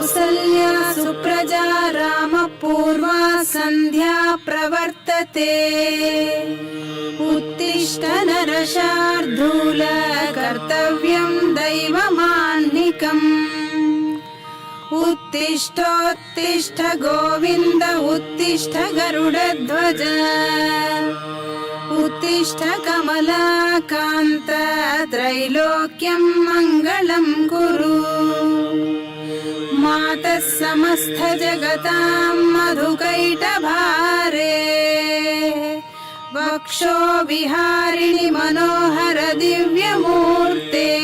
कौसल्या सुप्रजा रामपूर्वा सन्ध्या प्रवर्तते। उत्तिष्ठ नरशार्दूल कर्तव्यं दैवमान्निकम्। उत्तिष्ठोत्तिष्ठ गोविन्द उत्तिष्ठ गरुडध्वज। उत्तिष्ठ कमलाकान्त त्रैलोक्यं मङ्गलं कुरु। मातः समस्त जगतां मधुकैटभारे। वक्षो विहारिणि मनोहर दिव्यमूर्ते।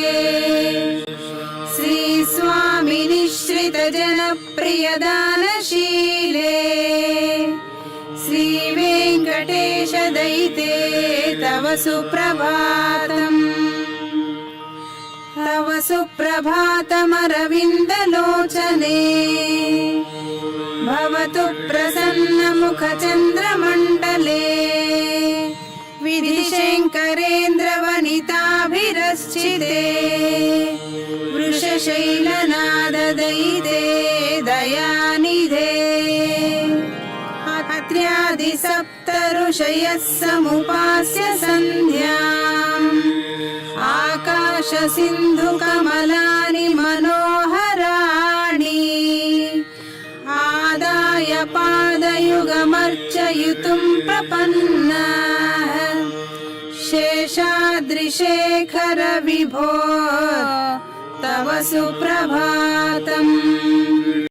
श्री स्वामी निश्रित जनप्रिय दानशीले। श्री वेङ्कटेश दयिते तव सुप्रभातम्। तव सुप्रभातमरविन्दलोचने। भवतु प्रसन्नमुखचन्द्रमण्डले। विधिशङ्करेन्द्रवनिताभिरश्चिते। वृषशैलनाददयिते दयानिधे। अत्र्यादिसप्त ऋषयः समुपास्य सन्ध्याम्। आकाश सिन्धु कमलानि मनोहराणि। आदाय पादयुगमर्चयितुं प्रपन्नः। शेषाद्रिशेखर विभो तव सुप्रभातम्।